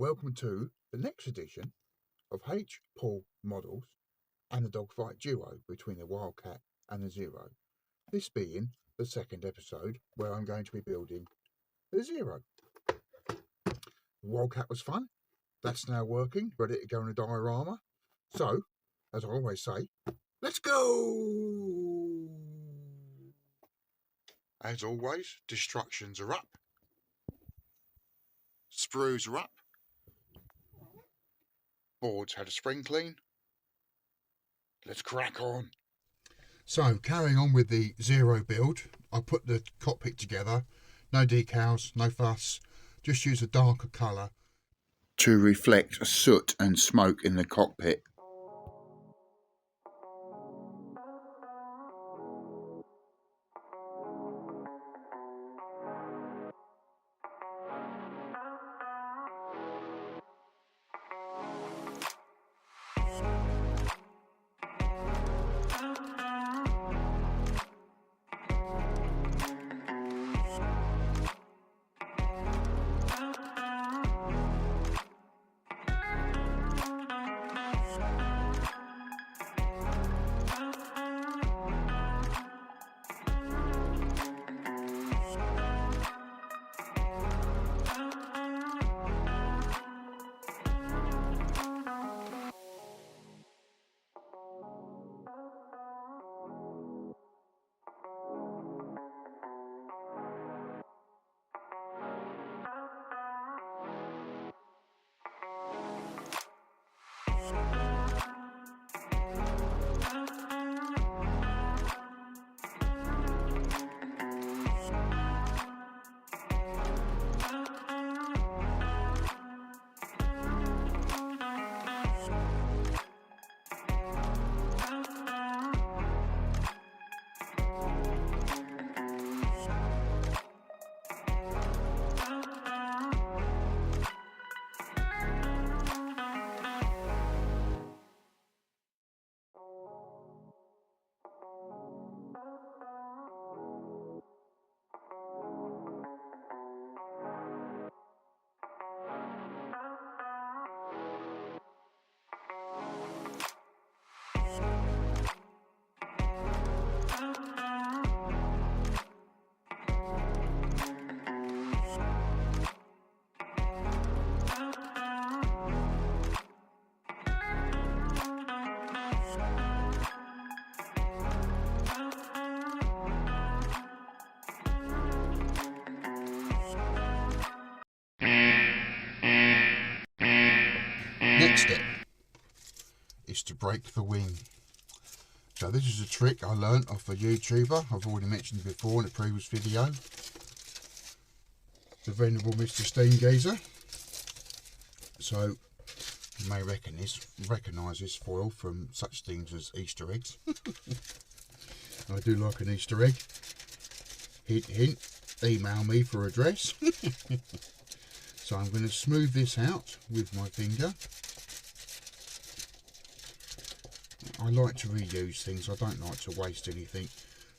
welcome to the next edition of H. Paul Models and the dogfight duo between the Wildcat and the Zero. This being the second episode where I'm going to be building the Zero. The Wildcat was fun. That's now working, ready to go in a diorama. So, as I always say, let's go! As always, destructions are up. Sprues are up. Boards had a spring clean. Let's crack on. So, carrying on with the Zero build, I put the cockpit together. No decals, no fuss. Just use a darker colour to reflect soot and smoke in the cockpit. Next step is to break the wing. So this is a trick I learnt off a YouTuber I've already mentioned before in a previous video. The venerable Mr. Steengazer. So you may recognise this foil from such things as Easter eggs. I do like an Easter egg. Hint hint, email me for address. So I'm going to smooth this out with my finger. I like to reuse things, I don't like to waste anything.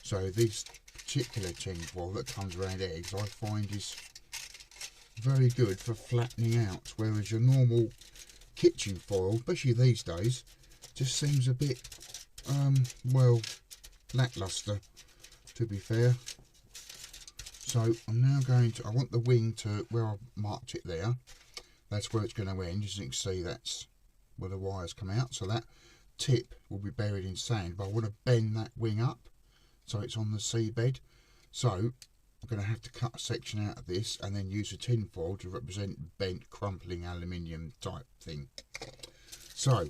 So this particular tin foil that comes around eggs I find is very good for flattening out, whereas your normal kitchen foil, especially these days, just seems a bit, well, lackluster, to be fair. So I'm now going to, I want the wing to, where I've marked it there, that's where it's going to end. As you can see, that's where the wires come out. So that tip will be buried in sand, but I want to bend that wing up so it's on the seabed. So I'm going to have to cut a section out of this and then use a tin foil to represent bent, crumpling aluminium type thing. So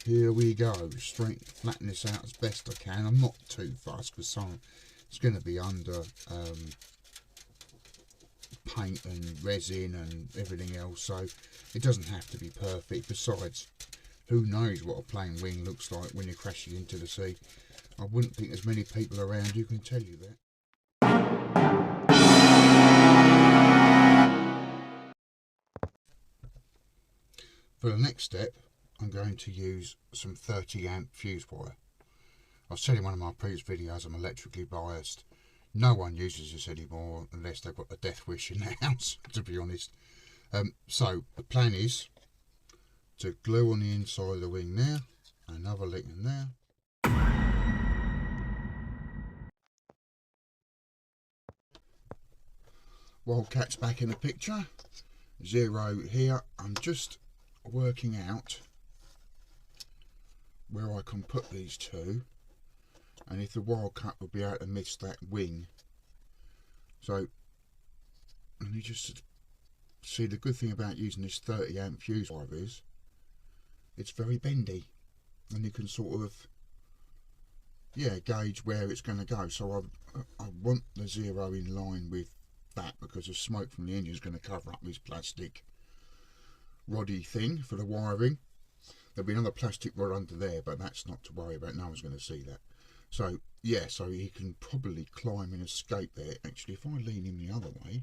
here we go. Flatten this out as best I can. I'm not too fussed because it's going to be under paint and resin and everything else, so it doesn't have to be perfect. Besides, who knows what a plain wing looks like when you're crashing into the sea. I wouldn't think there's many people around who can tell you that. For the next step, I'm going to use some 30 amp fuse wire. I've said in one of my previous videos I'm electrically biased. No one uses this anymore unless they've got a death wish in their house, to be honest. So the plan is to glue on the inside of the wing there, another link in there. Wildcat's back in the picture. Zero here. I'm just working out where I can put these two, and if the Wildcat will be able to miss that wing. So let me just see, the good thing about using this 30 amp fuse wire is it's very bendy, and you can sort of, yeah, gauge where it's going to go. So I want the zero in line with that, because the smoke from the engine is going to cover up this plastic roddy thing for the wiring. There'll be another plastic rod under there, but that's not to worry about. No one's going to see that. So yeah, so he can probably climb and escape there. Actually, if I lean him the other way,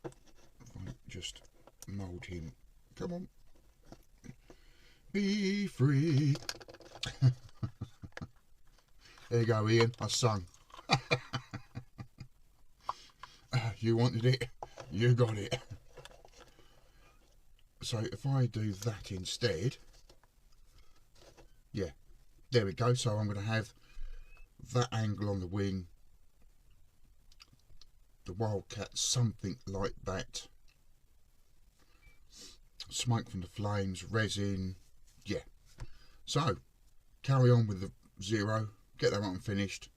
if I just mould him, come on, be free. There you go, Ian, I sung. You wanted it, you got it. So if I do that instead, yeah, there we go. So I'm going to have that angle on the wing, the Wildcat something like that, smoke from the flames, resin, yeah. So carry on with the zero, get that one finished.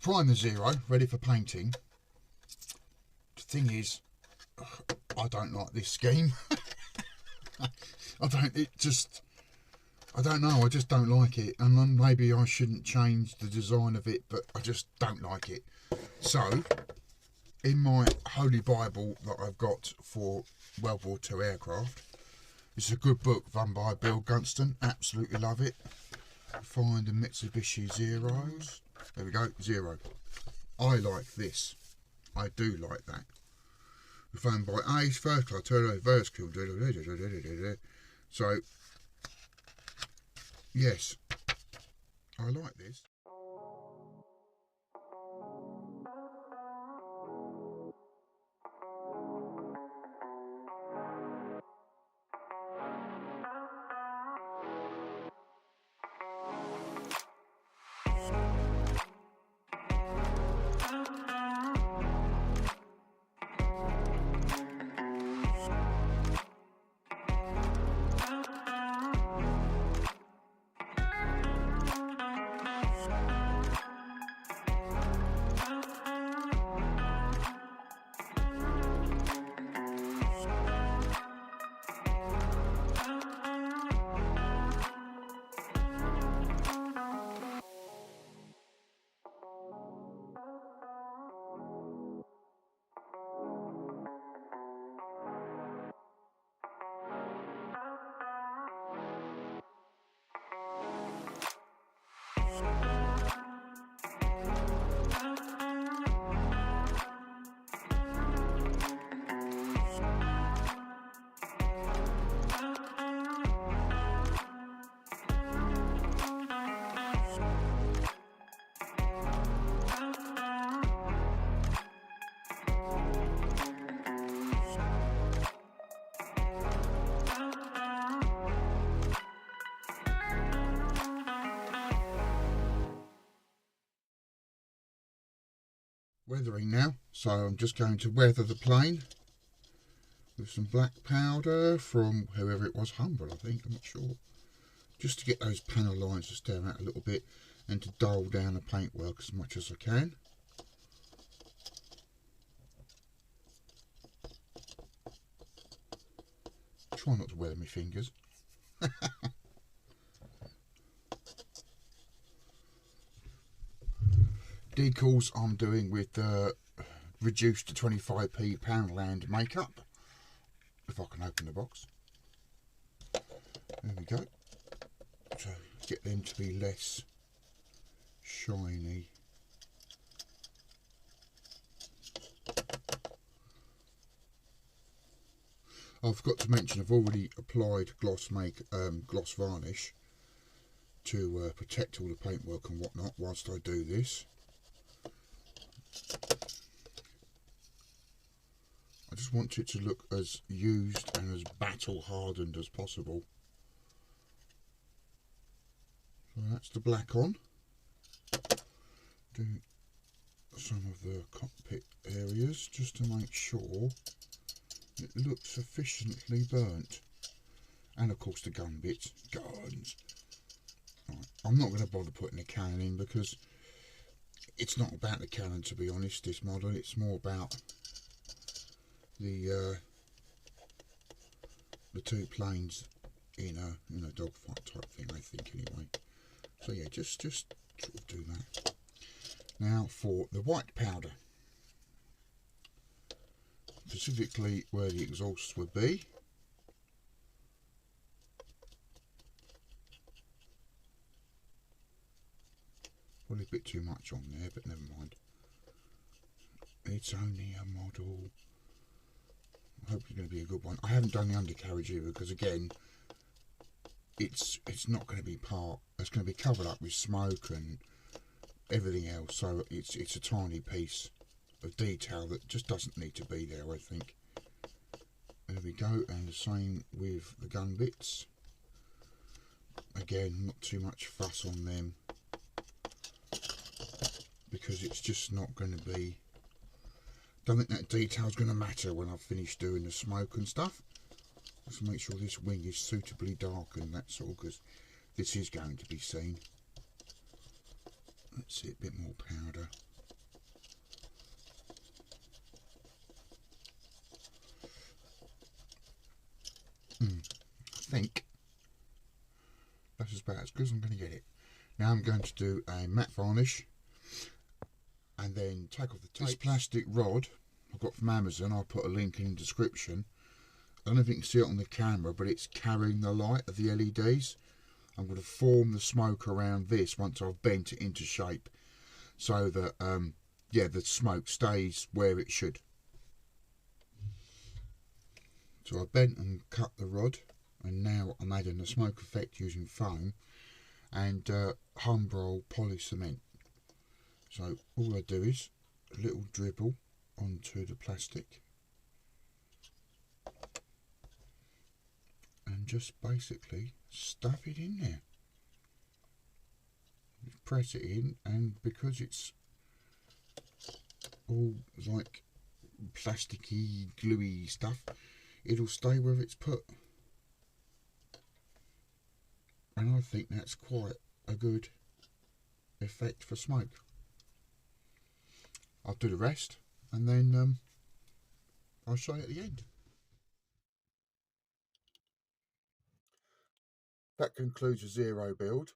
Prime the zero, ready for painting. The thing is, I don't like this scheme. I don't know, I just don't like it, and then maybe I shouldn't change the design of it, but I just don't like it. So, in my holy Bible that I've got for World War II aircraft, it's a good book run by Bill Gunston, absolutely love it. Find the Mitsubishi Zeros. There we go, zero. I like this. I do like that. Found by Ace, first class, turbo, reverse kill. So, yes, I like this. Weathering now, so I'm just going to weather the plane with some black powder from whoever it was, Humble I think, I'm not sure, just to get those panel lines to stand out a little bit and to dull down the paintwork as much as I can. Try not to weather my fingers. Decals I'm doing with reduced to 25p Poundland makeup, if I can open the box. There we go. So get them to be less shiny. I forgot to mention I've already applied gloss varnish to protect all the paintwork and whatnot whilst I do this. I just want it to look as used and as battle hardened as possible. So that's the black on. Do some of the cockpit areas just to make sure it looks sufficiently burnt. And of course the gun bits, guns. Right, I'm not going to bother putting the cannon in because it's not about the cannon, to be honest, this model. It's more about the two planes in a dogfight type thing, I think, anyway. So yeah, just sort of do that. Now for the white powder, specifically where the exhausts would be. Probably a bit too much on there, but never mind. It's only a model. I hope it's going to be a good one. I haven't done the undercarriage either because, again, it's not going to be it's going to be covered up with smoke and everything else. So it's a tiny piece of detail that just doesn't need to be there, I think. There we go, and the same with the gun bits. Again, not too much fuss on them, because it's just not going to be, don't think that detail's going to matter when I've finished doing the smoke and stuff. Let's make sure this wing is suitably darkened, that's all, because this is going to be seen. Let's see, a bit more powder. I think that's about as good as I'm going to get it. Now I'm going to do a matte varnish and then take off the tape. This plastic rod I got from Amazon, I'll put a link in the description. I don't know if you can see it on the camera, but it's carrying the light of the LEDs. I'm going to form the smoke around this once I've bent it into shape, so that yeah, the smoke stays where it should. So I bent and cut the rod, and now I'm adding the smoke effect using foam and Humbrol poly cement. So all I do is a little dribble onto the plastic and just basically stuff it in there. Just press it in, and because it's all like plasticky, gluey stuff, it'll stay where it's put. And I think that's quite a good effect for smoke. I'll do the rest and then I'll show you at the end. That concludes the Zero build.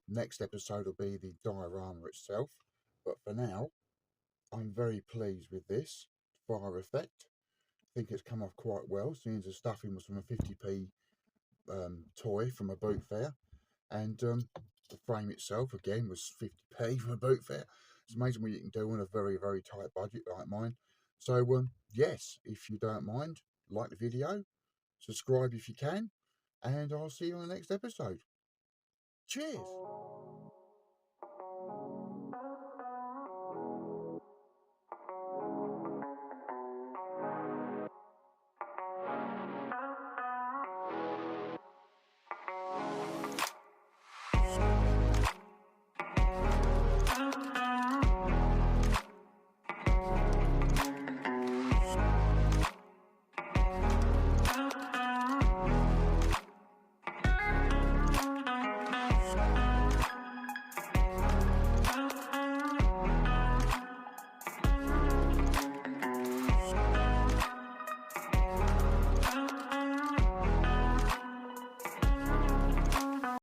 Next episode will be the diorama itself, but for now I'm very pleased with this fire effect. I think it's come off quite well, seeing the stuffing was from a 50p toy from a boot fair, and the frame itself again was 50p from a boot fair. It's amazing what you can do on a very, very tight budget like mine. So yes, if you don't mind, like the video, subscribe if you can, and I'll see you on the next episode. Cheers.